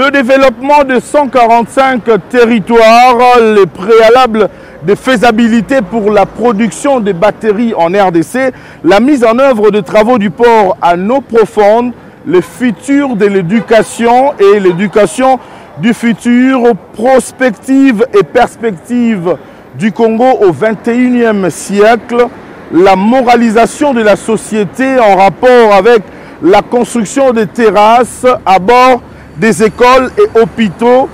Le développement de 145 territoires, les préalables de faisabilité pour la production de batteries en RDC, la mise en œuvre de travaux du port à eau profonde, le futur de l'éducation et l'éducation du futur, prospective et perspective du Congo au XXIe siècle, la moralisation de la société en rapport avec la construction des terrasses à bord des écoles et hôpitaux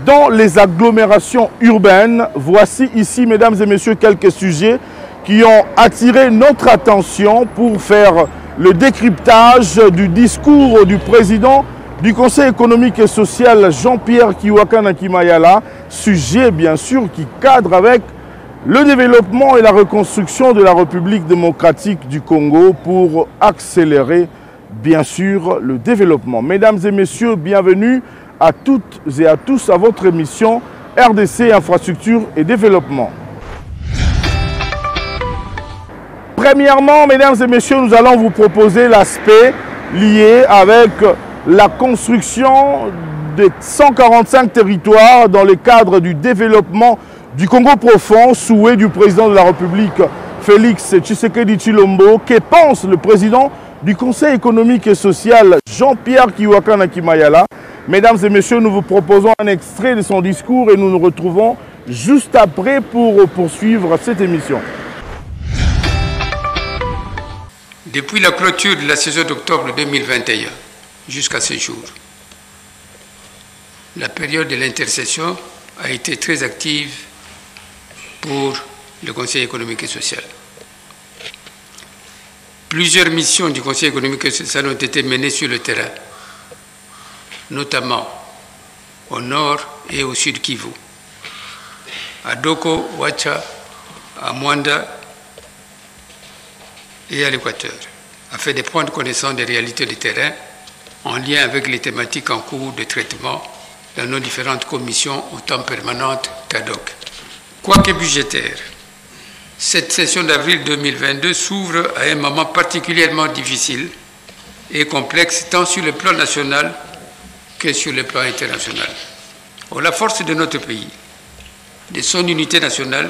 dans les agglomérations urbaines. Voici ici, mesdames et messieurs, quelques sujets qui ont attiré notre attention pour faire le décryptage du discours du président du Conseil économique et social, Jean-Pierre Kiwakana Kimayala, sujet bien sûr qui cadre avec le développement et la reconstruction de la République démocratique du Congo pour accélérer bien sûr le développement. Mesdames et messieurs, bienvenue à toutes et à tous à votre émission RDC Infrastructure et Développement. Premièrement, mesdames et messieurs, nous allons vous proposer l'aspect lié avec la construction de 145 territoires dans le cadre du développement du Congo profond, souhait du président de la République, Félix Tshisekedi Tshilombo. Que pense le président du Conseil économique et social, Jean-Pierre Kiwakana Kimayala? Mesdames et messieurs, nous vous proposons un extrait de son discours et nous nous retrouvons juste après pour poursuivre cette émission. Depuis la clôture de la saison d'octobre 2021 jusqu'à ce jour, la période de l'intercession a été très active pour le Conseil économique et social. Plusieurs missions du Conseil économique et social ont été menées sur le terrain, notamment au nord et au sud Kivu, à Doko, Ouacha, à Mwanda et à l'Équateur, afin de prendre connaissance des réalités du terrain en lien avec les thématiques en cours de traitement dans nos différentes commissions, autant permanentes qu'ad hoc. Quoique budgétaire, cette session d'avril 2022 s'ouvre à un moment particulièrement difficile et complexe tant sur le plan national que sur le plan international. La force de notre pays, de son unité nationale,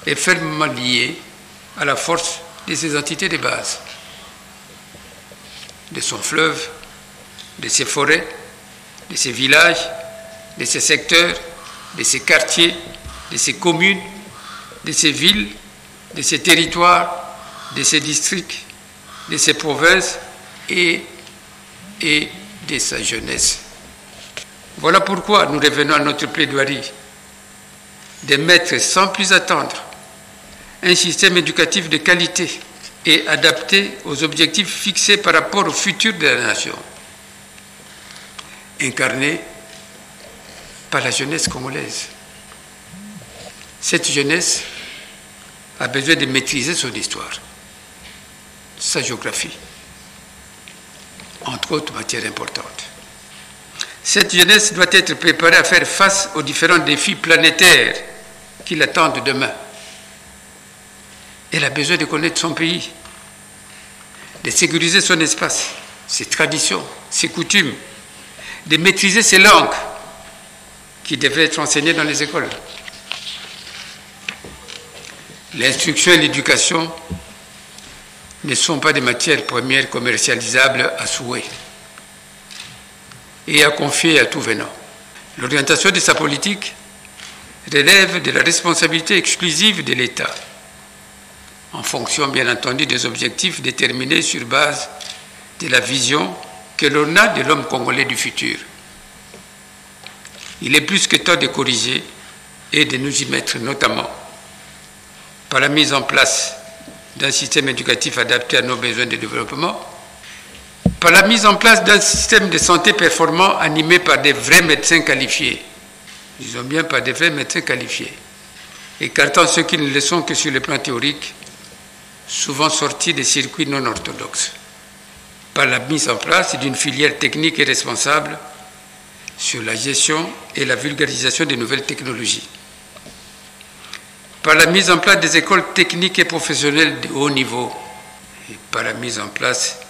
est fermement liée à la force de ses entités de base, de son fleuve, de ses forêts, de ses villages, de ses secteurs, de ses quartiers, de ses communes, de ses villes, de ses territoires, de ses districts, de ses provinces et de sa jeunesse. Voilà pourquoi nous revenons à notre plaidoirie de mettre sans plus attendre un système éducatif de qualité et adapté aux objectifs fixés par rapport au futur de la nation, incarné par la jeunesse congolaise. Cette jeunesse a besoin de maîtriser son histoire, sa géographie, entre autres matières importantes. Cette jeunesse doit être préparée à faire face aux différents défis planétaires qui l'attendent demain. Elle a besoin de connaître son pays, de sécuriser son espace, ses traditions, ses coutumes, de maîtriser ses langues qui devraient être enseignées dans les écoles. L'instruction et l'éducation ne sont pas des matières premières commercialisables à souhait et à confier à tout venant. L'orientation de sa politique relève de la responsabilité exclusive de l'État, en fonction bien entendu des objectifs déterminés sur base de la vision que l'on a de l'homme congolais du futur. Il est plus que temps de corriger et de nous y mettre notamment par la mise en place d'un système éducatif adapté à nos besoins de développement, par la mise en place d'un système de santé performant animé par des vrais médecins qualifiés, disons bien par des vrais médecins qualifiés, écartant ceux qui ne le sont que sur le plan théorique, souvent sortis des circuits non orthodoxes, par la mise en place d'une filière technique et responsable sur la gestion et la vulgarisation des nouvelles technologies, par la mise en place des écoles techniques et professionnelles de haut niveau et par la mise en place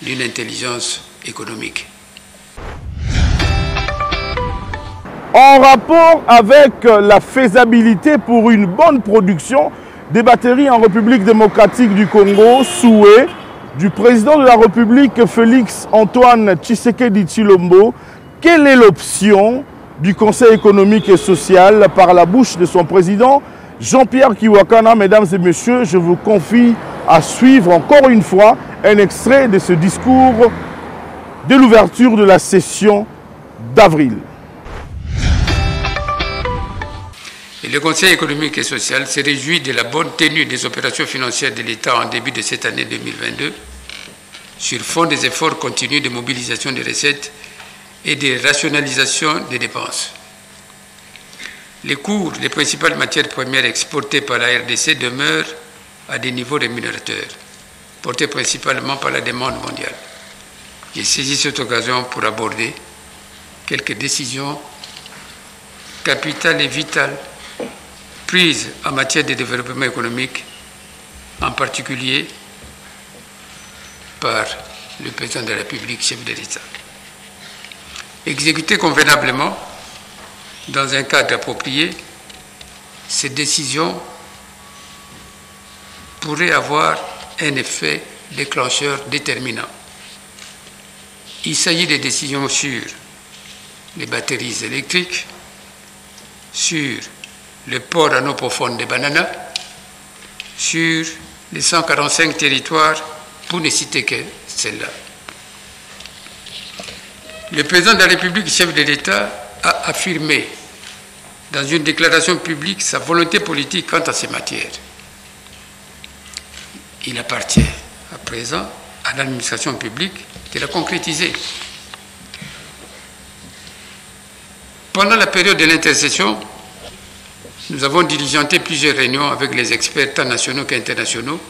d'une intelligence économique. en rapport avec la faisabilité pour une bonne production des batteries en République démocratique du Congo, souhait du président de la République Félix-Antoine Tshisekedi Tshilombo. Quelle est l'option du Conseil économique et social par la bouche de son président Jean-Pierre Kiwakana? Mesdames et messieurs, je vous confie à suivre encore une fois un extrait de ce discours de l'ouverture de la session d'avril. Et le Conseil économique et social se réjouit de la bonne tenue des opérations financières de l'État en début de cette année 2022 sur fond des efforts continus de mobilisation des recettes et de rationalisation des dépenses. Les cours des principales matières premières exportées par la RDC demeurent à des niveaux rémunérateurs, portés principalement par la demande mondiale. J'ai saisi cette occasion pour aborder quelques décisions capitales et vitales prises en matière de développement économique, en particulier par le président de la République, chef de l'État. Exécutées convenablement, dans un cadre approprié, ces décisions pourraient avoir un effet déclencheur déterminant. Il s'agit des décisions sur les batteries électriques, sur le port en eau profonde des bananas, sur les 145 territoires, pour ne citer que celle-là. Le président de la République, chef de l'État, a affirmé dans une déclaration publique sa volonté politique quant à ces matières. Il appartient à présent à l'administration publique de la concrétiser. Pendant la période de l'intercession, nous avons diligenté plusieurs réunions avec les experts tant nationaux qu'internationaux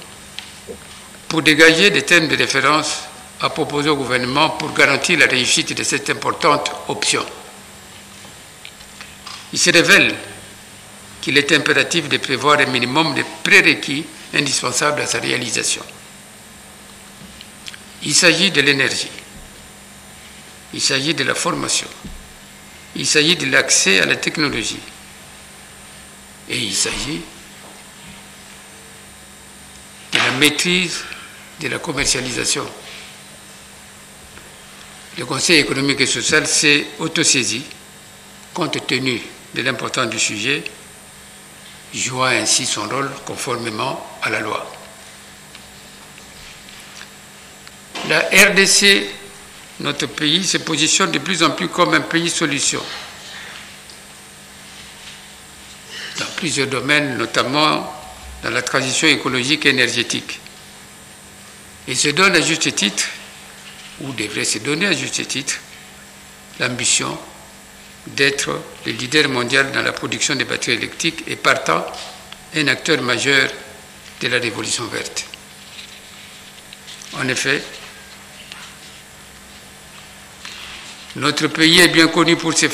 pour dégager des thèmes de référence à proposer au gouvernement pour garantir la réussite de cette importante option. Il se révèle qu'il est impératif de prévoir un minimum de prérequis indispensables à sa réalisation. Il s'agit de l'énergie, il s'agit de la formation, il s'agit de l'accès à la technologie et il s'agit de la maîtrise de la commercialisation. Le Conseil économique et social s'est autosaisi compte tenu de l'importance du sujet, jouant ainsi son rôle conformément à la loi. La RDC, notre pays, se positionne de plus en plus comme un pays solution dans plusieurs domaines, notamment dans la transition écologique et énergétique. Il se donne à juste titre, ou devrait se donner à juste titre, l'ambition d'être le leader mondial dans la production des batteries électriques et partant un acteur majeur de la révolution verte. En effet, notre pays est bien connu pour ses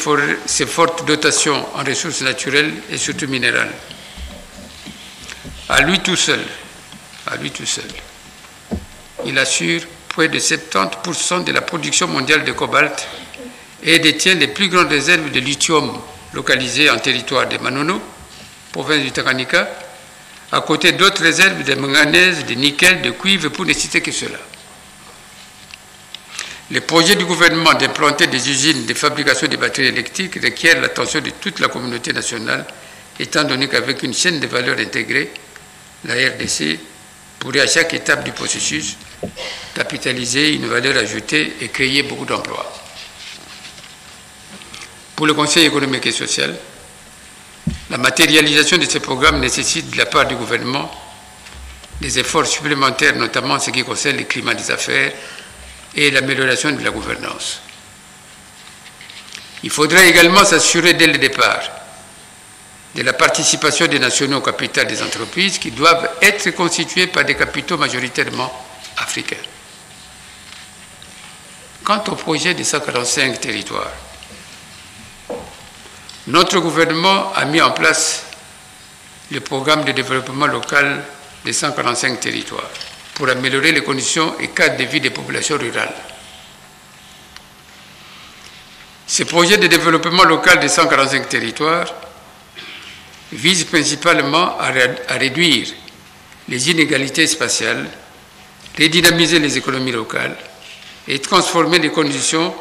fortes dotations en ressources naturelles et surtout minérales. À lui tout seul, il assure près de 70% de la production mondiale de cobalt et détient les plus grandes réserves de lithium localisées en territoire de Manono, province du Tanganyika, à côté d'autres réserves de manganèse, de nickel, de cuivre, pour ne citer que cela. Le projet du gouvernement d'implanter des usines de fabrication de batteries électriques requiert l'attention de toute la communauté nationale, étant donné qu'avec une chaîne de valeur intégrée, la RDC pourrait à chaque étape du processus capitaliser une valeur ajoutée et créer beaucoup d'emplois. Pour le Conseil économique et social, la matérialisation de ce programme nécessite de la part du gouvernement des efforts supplémentaires, notamment en ce qui concerne le climat des affaires et l'amélioration de la gouvernance. Il faudrait également s'assurer dès le départ de la participation des nationaux au capital des entreprises qui doivent être constituées par des capitaux majoritairement africains. Quant au projet des 145 territoires, notre gouvernement a mis en place le programme de développement local des 145 territoires pour améliorer les conditions et cadres de vie des populations rurales. Ce projet de développement local des 145 territoires vise principalement à réduire les inégalités spatiales, redynamiser les économies locales et transformer les conditions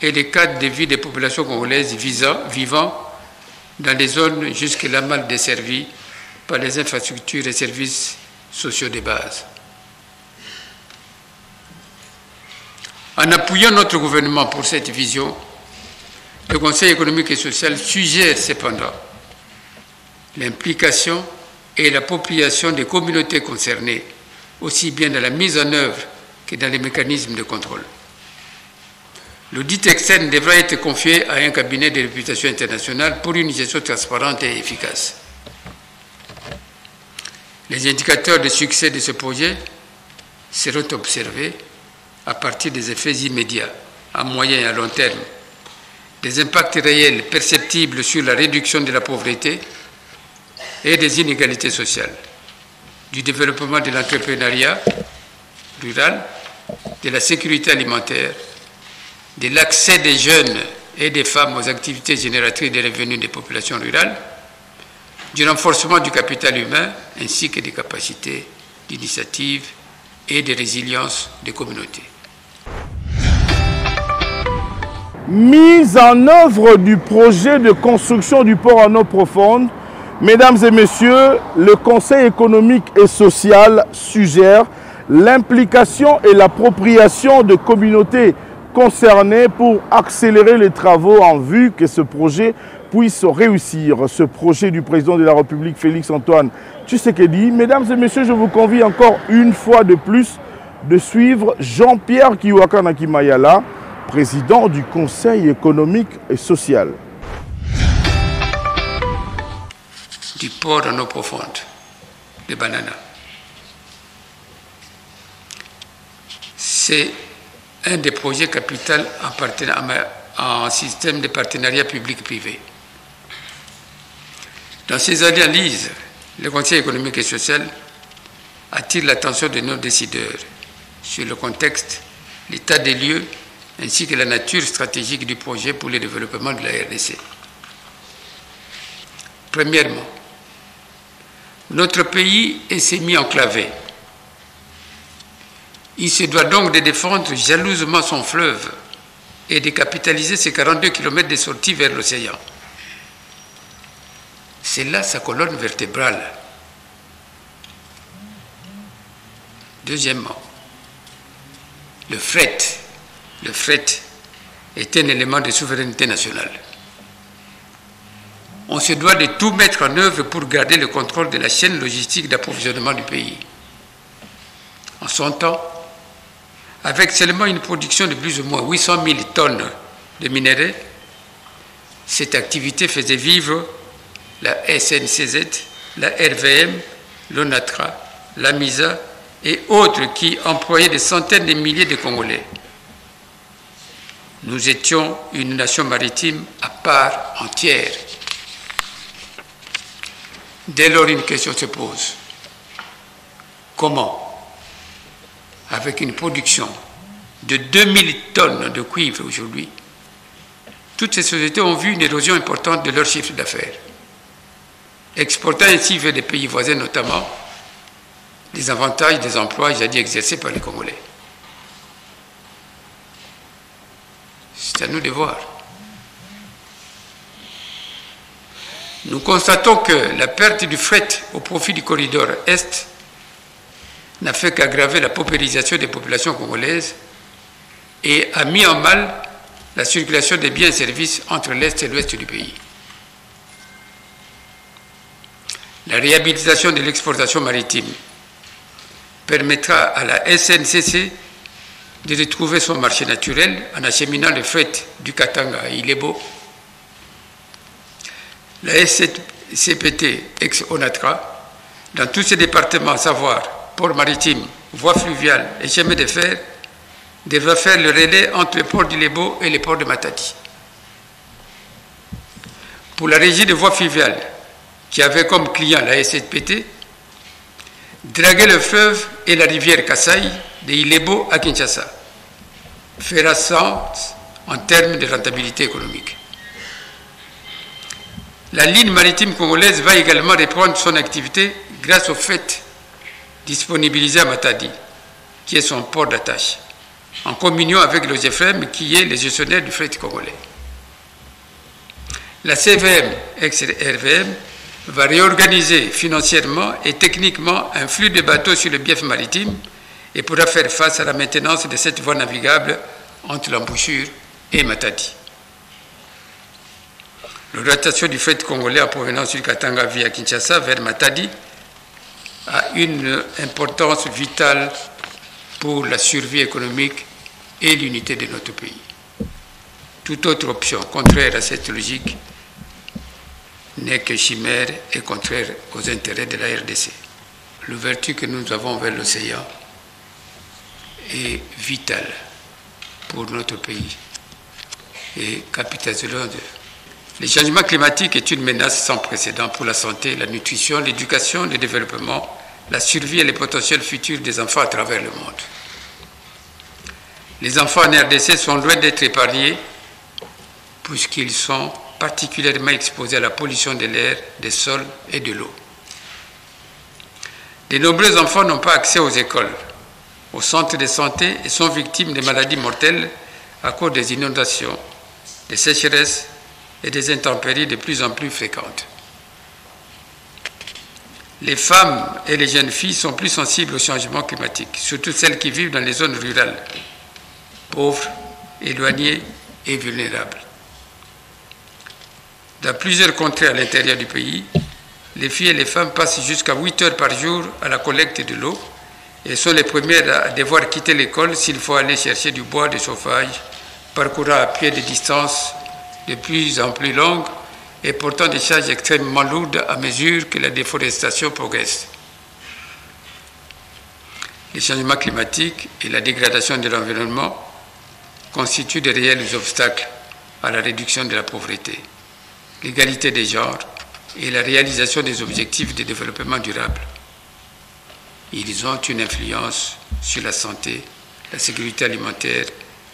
et les cadres de vie des populations congolaises vivant dans des zones jusque-là mal desservies par les infrastructures et services sociaux de base. En appuyant notre gouvernement pour cette vision, le Conseil économique et social suggère cependant l'implication et l'appropriation des communautés concernées, aussi bien dans la mise en œuvre que dans les mécanismes de contrôle. L'audit externe devra être confié à un cabinet de réputation internationale pour une gestion transparente et efficace. Les indicateurs de succès de ce projet seront observés à partir des effets immédiats, à moyen et à long terme, des impacts réels perceptibles sur la réduction de la pauvreté et des inégalités sociales, du développement de l'entrepreneuriat rural, de la sécurité alimentaire, de l'accès des jeunes et des femmes aux activités génératrices de revenus des populations rurales, du renforcement du capital humain ainsi que des capacités d'initiative et de résilience des communautés. Mise en œuvre du projet de construction du port en eau profonde, mesdames et messieurs, le Conseil économique et social suggère l'implication et l'appropriation de communautés concernées pour accélérer les travaux en vue que ce projet puisse réussir. Ce projet du président de la République, Félix Antoine Tshisekedi. Mesdames et messieurs, je vous convie encore une fois de plus de suivre Jean-Pierre Kiwakanaki Mayala, président du Conseil économique et social. Du port en eau profonde de Banana. C'est un des projets capitaux en système de partenariat public-privé. Dans ces analyses, le Conseil économique et social attire l'attention de nos décideurs sur le contexte, l'état des lieux, ainsi que la nature stratégique du projet pour le développement de la RDC. Premièrement, notre pays est semi-enclavé. Il se doit donc de défendre jalousement son fleuve et de capitaliser ses 42 km de sortie vers l'océan. C'est là sa colonne vertébrale. Deuxièmement, le fret. Le fret est un élément de souveraineté nationale. On se doit de tout mettre en œuvre pour garder le contrôle de la chaîne logistique d'approvisionnement du pays. En son temps, avec seulement une production de plus ou moins 800 000 tonnes de minerais, cette activité faisait vivre la SNCZ, la RVM, l'ONATRA, la MISA et autres qui employaient des centaines de milliers de Congolais. Nous étions une nation maritime à part entière. Dès lors, une question se pose. Comment, avec une production de 2000 tonnes de cuivre aujourd'hui, toutes ces sociétés ont vu une érosion importante de leur chiffre d'affaires, exportant ainsi vers des pays voisins notamment les avantages des emplois jadis exercés par les Congolais. C'est à nous de voir. Nous constatons que la perte du fret au profit du corridor Est n'a fait qu'aggraver la paupérisation des populations congolaises et a mis en mal la circulation des biens et services entre l'Est et l'Ouest du pays. La réhabilitation de l'exportation maritime permettra à la SNCC de retrouver son marché naturel en acheminant le fret du Katanga à Ilebo. La SCPT ex-ONATRA, dans tous ces départements, à savoir port maritime, voie fluviale et chemin de fer, devra faire le relais entre le port d'Ilebo et le port de Matadi. Pour la régie de voie fluviale, qui avait comme client la SCPT, draguer le fleuve et la rivière Kasaï de Ilebo à Kinshasa fera sens en termes de rentabilité économique. La ligne maritime congolaise va également reprendre son activité grâce au fait disponibilisé à Matadi, qui est son port d'attache, en communion avec le GFM, qui est le gestionnaire du fret congolais. La CVM, ex-RVM, va réorganiser financièrement et techniquement un flux de bateaux sur le bief maritime et pourra faire face à la maintenance de cette voie navigable entre l'embouchure et Matadi. L'orientation du fret congolais en provenance du Katanga via Kinshasa vers Matadi a une importance vitale pour la survie économique et l'unité de notre pays. Toute autre option contraire à cette logique n'est que chimère et contraire aux intérêts de la RDC. L'ouverture que nous avons vers l'océan est vitale pour notre pays et capitalisons. Le changement climatique est une menace sans précédent pour la santé, la nutrition, l'éducation, le développement, la survie et le potentiel futur des enfants à travers le monde. Les enfants en RDC sont loin d'être épargnés puisqu'ils sont particulièrement exposés à la pollution de l'air, des sols et de l'eau. De nombreux enfants n'ont pas accès aux écoles, aux centres de santé et sont victimes de maladies mortelles à cause des inondations, des sécheresses et des intempéries de plus en plus fréquentes. Les femmes et les jeunes filles sont plus sensibles au changement climatique, surtout celles qui vivent dans les zones rurales, pauvres, éloignées et vulnérables. Dans plusieurs contrées à l'intérieur du pays, les filles et les femmes passent jusqu'à 8 heures par jour à la collecte de l'eau et sont les premières à devoir quitter l'école s'il faut aller chercher du bois de chauffage, parcourant à pied des distances de plus en plus longues et portant des charges extrêmement lourdes à mesure que la déforestation progresse. Les changements climatiques et la dégradation de l'environnement constituent de réels obstacles à la réduction de la pauvreté, l'égalité des genres et la réalisation des objectifs de développement durable. Ils ont une influence sur la santé, la sécurité alimentaire,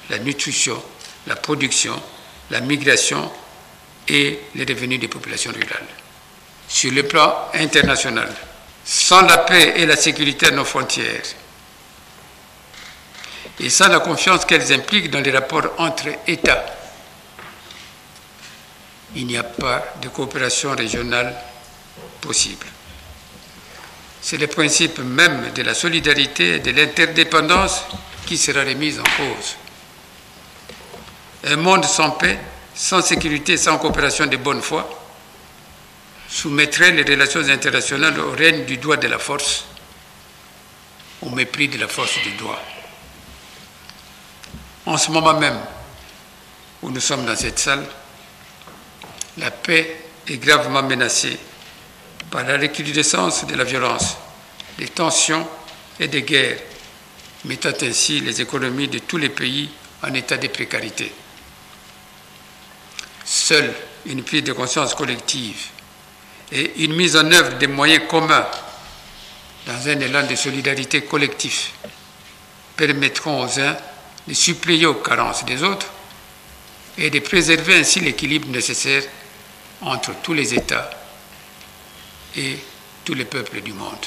la nutrition, la production, la migration et les revenus des populations rurales. Sur le plan international, sans la paix et la sécurité à nos frontières, et sans la confiance qu'elles impliquent dans les rapports entre États, il n'y a pas de coopération régionale possible. C'est le principe même de la solidarité et de l'interdépendance qui sera remis en cause. Un monde sans paix, sans sécurité, sans coopération de bonne foi, soumettrait les relations internationales au règne du droit de la force, au mépris de la force du droit. En ce moment même où nous sommes dans cette salle, la paix est gravement menacée par la recrudescence de la violence, des tensions et des guerres, mettant ainsi les économies de tous les pays en état de précarité. Seule une prise de conscience collective et une mise en œuvre des moyens communs dans un élan de solidarité collective permettront aux uns de suppléer aux carences des autres et de préserver ainsi l'équilibre nécessaire entre tous les États et tous les peuples du monde.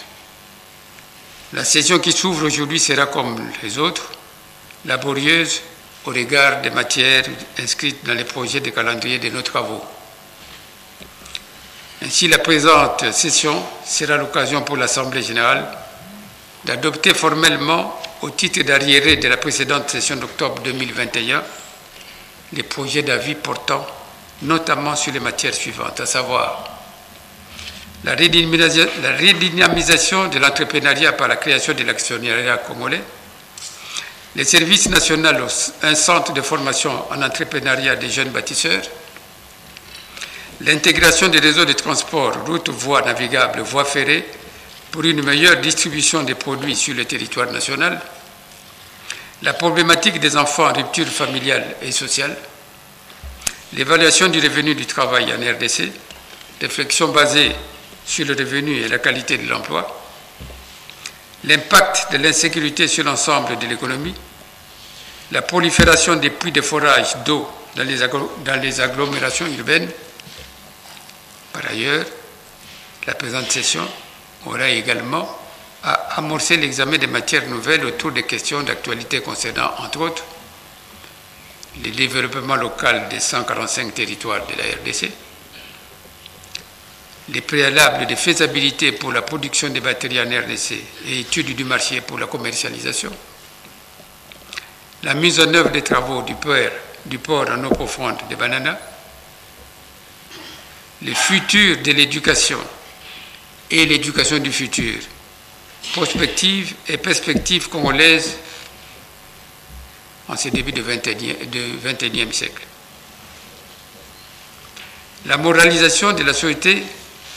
La session qui s'ouvre aujourd'hui sera comme les autres, laborieuse au regard des matières inscrites dans les projets de calendrier de nos travaux. Ainsi, la présente session sera l'occasion pour l'Assemblée générale d'adopter formellement, au titre d'arriéré de la précédente session d'octobre 2021, les projets d'avis portant notamment sur les matières suivantes, à savoir la redynamisation de l'entrepreneuriat par la création de l'actionnariat congolais, les services nationaux, un centre de formation en entrepreneuriat des jeunes bâtisseurs, l'intégration des réseaux de transport, routes, voies navigables, voies ferrées, pour une meilleure distribution des produits sur le territoire national, la problématique des enfants en rupture familiale et sociale, l'évaluation du revenu du travail en RDC, réflexion basée sur le revenu et la qualité de l'emploi, l'impact de l'insécurité sur l'ensemble de l'économie, la prolifération des puits de forage d'eau dans les agglomérations urbaines. Par ailleurs, la présente session aura également à amorcer l'examen des matières nouvelles autour des questions d'actualité concernant, entre autres, le développement local des 145 territoires de la RDC, les préalables de faisabilité pour la production des batteries en RDC et études du marché pour la commercialisation, la mise en œuvre des travaux du port en eau profonde de Banana, le futur de l'éducation et l'éducation du futur, prospectives et perspectives congolaises en ce début du XXIe siècle. La moralisation de la société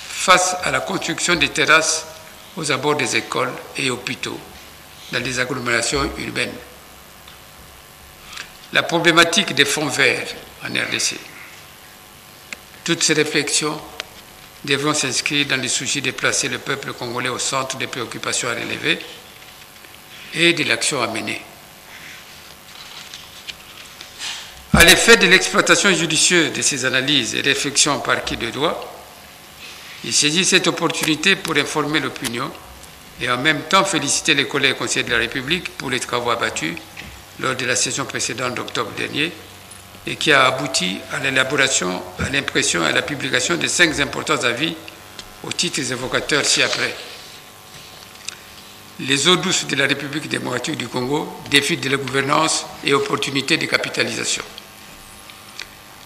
face à la construction des terrasses aux abords des écoles et hôpitaux dans les agglomérations urbaines. La problématique des fonds verts en RDC. Toutes ces réflexions devront s'inscrire dans le souci de placer le peuple congolais au centre des préoccupations à relever et de l'action à mener. À l'effet de l'exploitation judicieuse de ces analyses et réflexions par qui de droit, il saisit cette opportunité pour informer l'opinion et en même temps féliciter les collègues conseillers de la République pour les travaux abattus lors de la session précédente d'octobre dernier et qui a abouti à l'élaboration, à l'impression et à la publication de 5 importants avis aux titres évocateurs ci-après. Les eaux douces de la République démocratique du Congo, défis de la gouvernance et opportunités de capitalisation.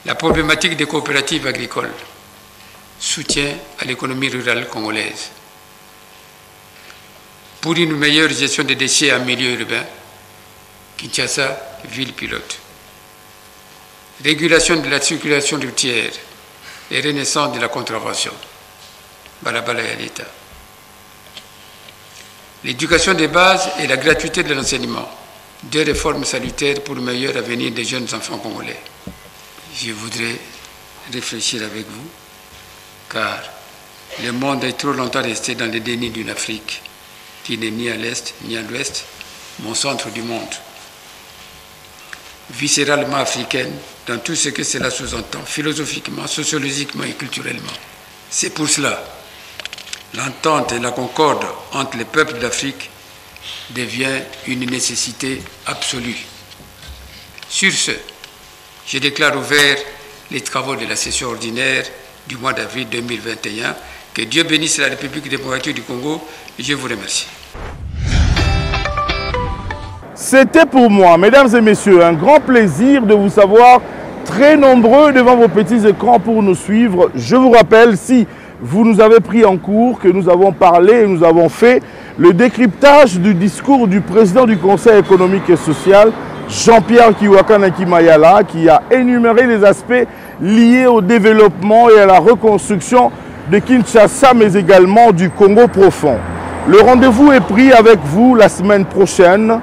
La problématique des coopératives agricoles, soutien à l'économie rurale congolaise. Pour une meilleure gestion des déchets en milieu urbain, Kinshasa, ville pilote. Régulation de la circulation routière et renaissance de la contravention. Balabala et l'État. L'éducation des bases et la gratuité de l'enseignement. 2 réformes salutaires pour le meilleur avenir des jeunes enfants congolais. Je voudrais réfléchir avec vous, car le monde est trop longtemps resté dans le déni d'une Afrique qui n'est ni à l'Est ni à l'Ouest, mon centre du monde. Viscéralement africaine dans tout ce que cela sous-entend, philosophiquement, sociologiquement et culturellement. C'est pour cela l'entente et la concorde entre les peuples d'Afrique devient une nécessité absolue. Sur ce, je déclare ouvert les travaux de la session ordinaire du mois d'avril 2021. Que Dieu bénisse la République démocratique du Congo et je vous remercie. C'était pour moi, mesdames et messieurs, un grand plaisir de vous savoir très nombreux devant vos petits écrans pour nous suivre. Je vous rappelle, si vous nous avez pris en cours, que nous avons parlé et nous avons fait le décryptage du discours du président du Conseil économique et social, Jean-Pierre Kiwakanaki Mayala, qui a énuméré les aspects liés au développement et à la reconstruction de Kinshasa, mais également du Congo profond. Le rendez-vous est pris avec vous la semaine prochaine,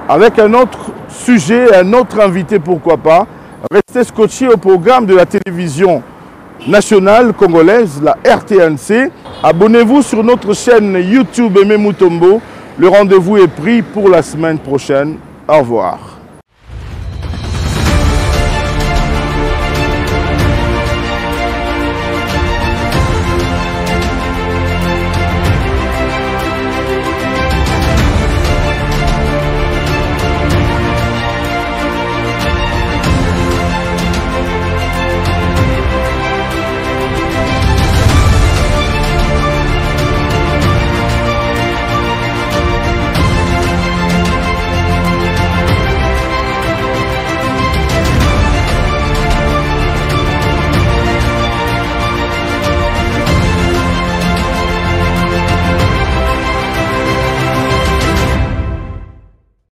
avec un autre sujet, un autre invité, pourquoi pas. Restez scotchés au programme de la télévision nationale congolaise, la RTNC. Abonnez-vous sur notre chaîne YouTube Aimé Mutombo. Le rendez-vous est pris pour la semaine prochaine. Au revoir.